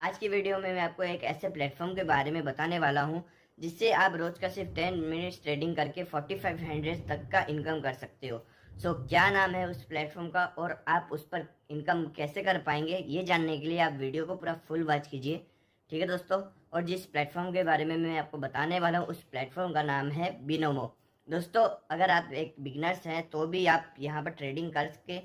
आज की वीडियो में मैं आपको एक ऐसे प्लेटफॉर्म के बारे में बताने वाला हूं जिससे आप रोज का सिर्फ 10 मिनट्स ट्रेडिंग करके 4500 तक का इनकम कर सकते हो। क्या नाम है उस प्लेटफॉर्म का और आप उस पर इनकम कैसे कर पाएंगे, ये जानने के लिए आप वीडियो को पूरा फुल वॉच कीजिए। ठीक है दोस्तों। और जिस प्लेटफॉर्म के बारे में मैं आपको बताने वाला हूँ उस प्लेटफॉर्म का नाम है बिनोमो। दोस्तों, अगर आप एक बिगनर्स हैं तो भी आप यहाँ पर ट्रेडिंग करके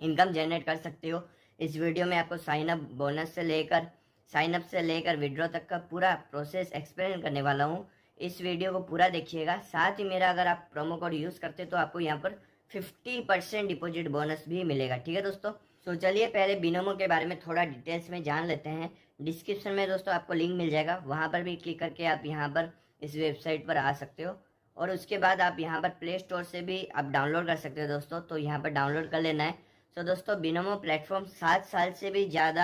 इनकम जनरेट कर सकते हो। इस वीडियो में आपको साइन अप से लेकर विड्रॉ तक का पूरा प्रोसेस एक्सप्लेन करने वाला हूँ। इस वीडियो को पूरा देखिएगा। साथ ही मेरा अगर आप प्रोमो कोड यूज़ करते तो आपको यहाँ पर 50% डिपॉजिट बोनस भी मिलेगा। ठीक है दोस्तों। चलिए पहले बिनोमो के बारे में थोड़ा डिटेल्स में जान लेते हैं। डिस्क्रिप्शन में दोस्तों आपको लिंक मिल जाएगा, वहाँ पर भी क्लिक करके आप यहाँ पर इस वेबसाइट पर आ सकते हो। और उसके बाद आप यहाँ पर प्ले स्टोर से भी आप डाउनलोड कर सकते हो दोस्तों, तो यहाँ पर डाउनलोड कर लेना है। दोस्तों, बिनोमो प्लेटफॉर्म 7 साल से भी ज़्यादा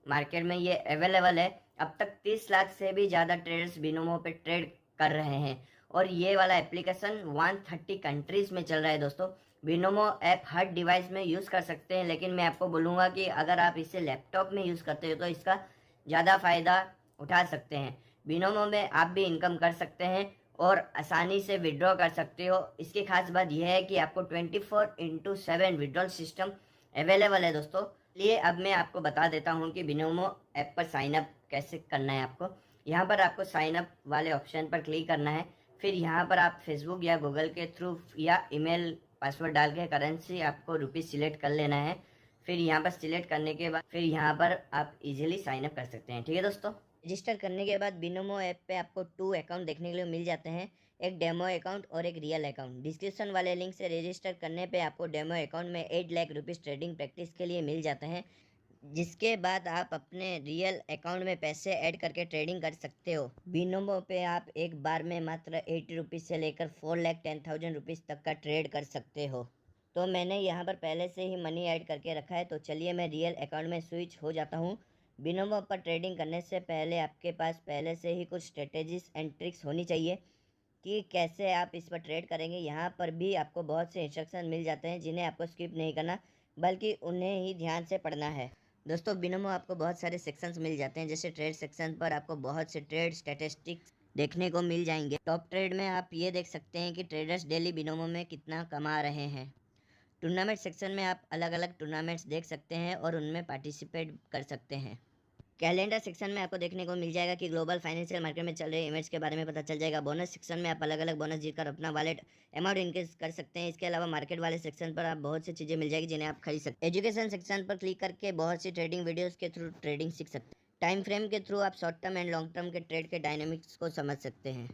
मार्केट में ये अवेलेबल है। अब तक 30 लाख से भी ज़्यादा ट्रेडर्स बिनोमो पे ट्रेड कर रहे हैं और ये वाला एप्लीकेशन 130 कंट्रीज में चल रहा है दोस्तों। बिनोमो ऐप हर डिवाइस में यूज़ कर सकते हैं, लेकिन मैं आपको बोलूँगा कि अगर आप इसे लैपटॉप में यूज़ करते हो तो इसका ज़्यादा फ़ायदा उठा सकते हैं। बिनोमो में आप भी इनकम कर सकते हैं और आसानी से विड्रॉ कर सकते हो। इसकी खास बात यह है कि आपको 24/7 विड्रॉल सिस्टम अवेलेबल है दोस्तों। लिए अब मैं आपको बता देता हूँ कि बिनोमो ऐप पर साइन अप कैसे करना है। आपको यहाँ पर आपको साइन अप वाले ऑप्शन पर क्लिक करना है। फिर यहाँ पर आप फेसबुक या गूगल के थ्रू या ईमेल पासवर्ड डाल के करेंसी आपको रुपीज़ सिलेक्ट कर लेना है। फिर यहाँ पर सिलेक्ट करने के बाद फिर यहाँ पर आप इजीली साइन अप कर सकते हैं। ठीक है दोस्तों। रजिस्टर करने के बाद बिनोमो ऐप पे आपको 2 अकाउंट देखने के लिए मिल जाते हैं, एक डेमो अकाउंट और एक रियल अकाउंट। डिस्क्रिप्शन वाले लिंक से रजिस्टर करने पे आपको डेमो अकाउंट में 8 लाख रुपीज़ ट्रेडिंग प्रैक्टिस के लिए मिल जाते हैं, जिसके बाद आप अपने रियल अकाउंट में पैसे ऐड करके ट्रेडिंग कर सकते हो। बिनोमो पे आप एक बार में मात्र 80 रुपीज़ से लेकर 4,10,000 रुपीज़ तक का ट्रेड कर सकते हो। तो मैंने यहाँ पर पहले से ही मनी ऐड करके रखा है, तो चलिए मैं रियल अकाउंट में स्विच हो जाता हूँ। बिनोमो पर ट्रेडिंग करने से पहले आपके पास पहले से ही कुछ स्ट्रेटेजीज एंड ट्रिक्स होनी चाहिए कि कैसे आप इस पर ट्रेड करेंगे। यहाँ पर भी आपको बहुत से इंस्ट्रक्शन मिल जाते हैं जिन्हें आपको स्किप नहीं करना, बल्कि उन्हें ही ध्यान से पढ़ना है। दोस्तों, बिनोमो आपको बहुत सारे सेक्शंस मिल जाते हैं, जैसे ट्रेड सेक्शन पर आपको बहुत से ट्रेड स्टैटिस्टिक्स देखने को मिल जाएंगे। टॉप ट्रेड में आप ये देख सकते हैं कि ट्रेडर्स डेली बिनोमो में कितना कमा रहे हैं। टूर्नामेंट सेक्शन में आप अलग अलग टूर्नामेंट्स देख सकते हैं और उनमें पार्टिसिपेट कर सकते हैं। कैलेंडर सेक्शन में आपको देखने को मिल जाएगा कि ग्लोबल फाइनेंशियल मार्केट में चल रहे इवेंट्स के बारे में पता चल जाएगा। बोनस सेक्शन में आप अलग अलग बोनस जीतकर अपना वॉलेट अमाउंट इनक्रीज कर सकते हैं। इसके अलावा मार्केट वाले सेक्शन पर आप बहुत सी चीज़ें मिल जाएगी जिन्हें आप खरीद सकते हैं। एजुकेशन सेक्शन पर क्लिक करके बहुत सी ट्रेडिंग वीडियोज़ के थ्रू ट्रेडिंग सीख सकते हैं। टाइम फ्रेम के थ्रू आप short term and long term के ट्रेड के डायनेमिक्स को समझ सकते हैं।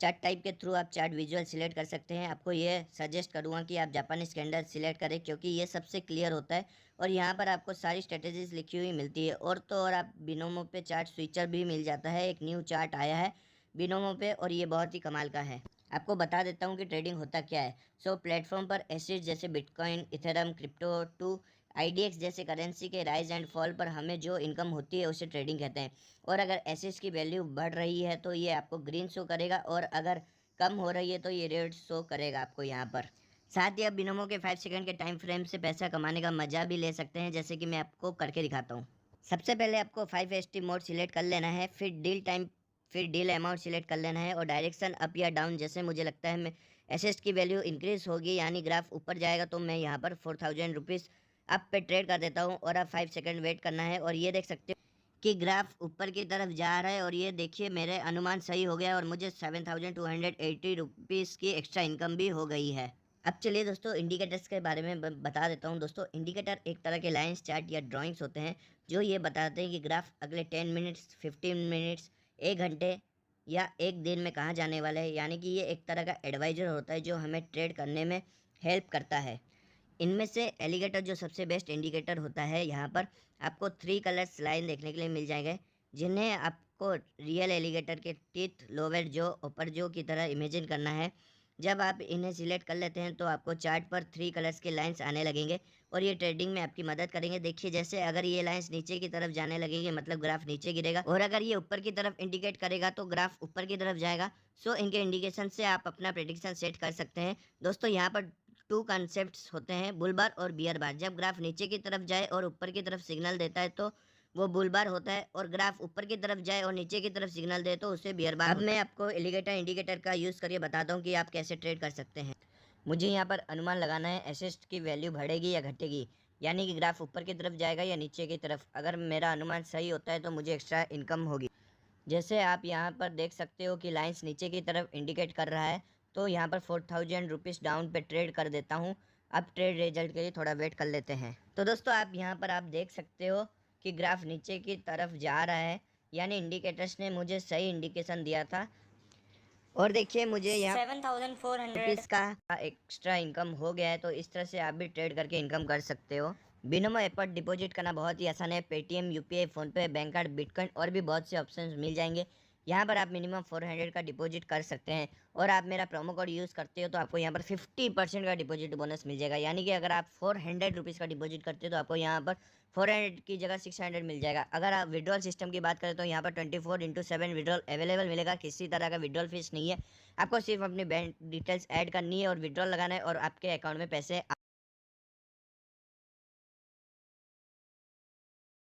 चार्ट टाइप के थ्रू आप चार्ट विजुअल सिलेक्ट कर सकते हैं। आपको ये सजेस्ट करूँगा कि आप जापानीज कैंडल सिलेक्ट करें, क्योंकि ये सबसे क्लियर होता है और यहाँ पर आपको सारी स्ट्रेटेजीज लिखी हुई मिलती है। और तो और आप बिनोमो पे चार्ट स्विचर भी मिल जाता है। एक न्यू चार्ट आया है बिनोमो पे और ये बहुत ही कमाल का है। आपको बता देता हूँ कि ट्रेडिंग होता क्या है। प्लेटफॉर्म पर एसेट्स जैसे bitcoin, ethereum, crypto to IDX जैसे करेंसी के राइज एंड फॉल पर हमें जो इनकम होती है उसे ट्रेडिंग कहते हैं। और अगर एसेट्स की वैल्यू बढ़ रही है तो ये आपको ग्रीन शो करेगा और अगर कम हो रही है तो ये रेड शो करेगा आपको यहाँ पर। साथ ही आप बिनोमो के 5 सेकंड के टाइम फ्रेम से पैसा कमाने का मजा भी ले सकते हैं, जैसे कि मैं आपको करके दिखाता हूँ। सबसे पहले आपको 5ST मोड सिलेक्ट कर लेना है, फिर डील अमाउंट सिलेक्ट कर लेना है और डायरेक्शन अप या डाउन, जैसे मुझे लगता है मैं एसेट्स की वैल्यू इंक्रीज होगी यानी ग्राफ ऊपर जाएगा, तो मैं यहाँ पर 4,000 रुपीज़ अप पे ट्रेड कर देता हूँ और अब 5 सेकंड वेट करना है और ये देख सकते हो कि ग्राफ ऊपर की तरफ जा रहा है और ये देखिए मेरे अनुमान सही हो गया और मुझे 7,280 रुपीज़ की एक्स्ट्रा इनकम भी हो गई है। अब चलिए दोस्तों, इंडिकेटर्स के बारे में बता देता हूँ। दोस्तों, इंडिकेटर एक तरह के लाइंस, चार्ट या ड्राइंग्स होते हैं जो ये बताते हैं कि ग्राफ अगले 10 मिनट्स, 15 मिनट्स, 1 घंटे या एक दिन में कहाँ जाने वाला है। यानी कि ये एक तरह का एडवाइज़र होता है जो हमें ट्रेड करने में हेल्प करता है। इनमें से एलिगेटर जो सबसे बेस्ट इंडिकेटर होता है, यहाँ पर आपको 3 कलर्स लाइन देखने के लिए मिल जाएंगे, जिन्हें आपको रियल एलिगेटर के टीथ, लोअर जो, अपर जो की तरह इमेजिन करना है। जब आप इन्हें सिलेक्ट कर लेते हैं तो आपको चार्ट पर 3 कलर्स के लाइंस आने लगेंगे और ये ट्रेडिंग में आपकी मदद करेंगे। देखिए, जैसे अगर ये लाइंस नीचे की तरफ जाने लगेंगे मतलब ग्राफ नीचे गिरेगा, और अगर ये ऊपर की तरफ इंडिकेट करेगा तो ग्राफ ऊपर की तरफ जाएगा। इनके इंडिकेशन से आप अपना प्रेडिक्शन सेट कर सकते हैं। दोस्तों, यहाँ पर 2 कॉन्सेप्ट्स होते हैं, बुल बार और बियर बार। जब ग्राफ नीचे की तरफ जाए और ऊपर की तरफ सिग्नल देता है तो वो बुल बार होता है और ग्राफ ऊपर की तरफ जाए और नीचे की तरफ सिग्नल दे तो उसे बियर बार। अब मैं आपको एलिगेटर इंडिकेटर का यूज़ करके बताता हूँ कि आप कैसे ट्रेड कर सकते हैं। मुझे यहाँ पर अनुमान लगाना है एसेट की वैल्यू बढ़ेगी या घटेगी, यानी कि ग्राफ ऊपर की तरफ जाएगा या नीचे की तरफ। अगर मेरा अनुमान सही होता है तो मुझे एक्स्ट्रा इनकम होगी। जैसे आप यहाँ पर देख सकते हो कि लाइंस नीचे की तरफ इंडिकेट कर रहा है, तो यहाँ पर 4000 रुपीज़ डाउन पे ट्रेड कर देता हूँ। अब ट्रेड रिजल्ट के लिए थोड़ा वेट कर लेते हैं। तो दोस्तों आप यहाँ पर आप देख सकते हो कि ग्राफ नीचे की तरफ जा रहा है, यानी इंडिकेटर्स ने मुझे सही इंडिकेशन दिया था। और देखिए मुझे यहाँ 7400 का एक्स्ट्रा इनकम हो गया है। तो इस तरह से आप भी ट्रेड करके इनकम कर सकते हो। बिनोमो ऐप पर डिपॉजिट करना बहुत ही आसान है। Paytm, UPI, PhonePe, bank card, bitcoin और भी बहुत से ऑप्शंस मिल जाएंगे। यहाँ पर आप मिनिमम 400 का डिपॉजिट कर सकते हैं और आप मेरा प्रोमो कोड यूज़ करते हो तो आपको यहाँ पर 50% का डिपॉजिट बोनस मिल जाएगा। यानी कि अगर आप 400 रुपीज़ का डिपॉजिट करते हो तो आपको यहाँ पर 400 की जगह 600 मिल जाएगा। अगर आप विड्रॉल सिस्टम की बात करें तो यहाँ पर 24/7 विड्रॉल अवेलेबल मिलेगा। किसी तरह का विड्रॉल फीस नहीं है। आपको सिर्फ अपनी बैंक डिटेल्स ऐड करनी है और विड्रॉल लगाना है और आपके अकाउंट में पैसे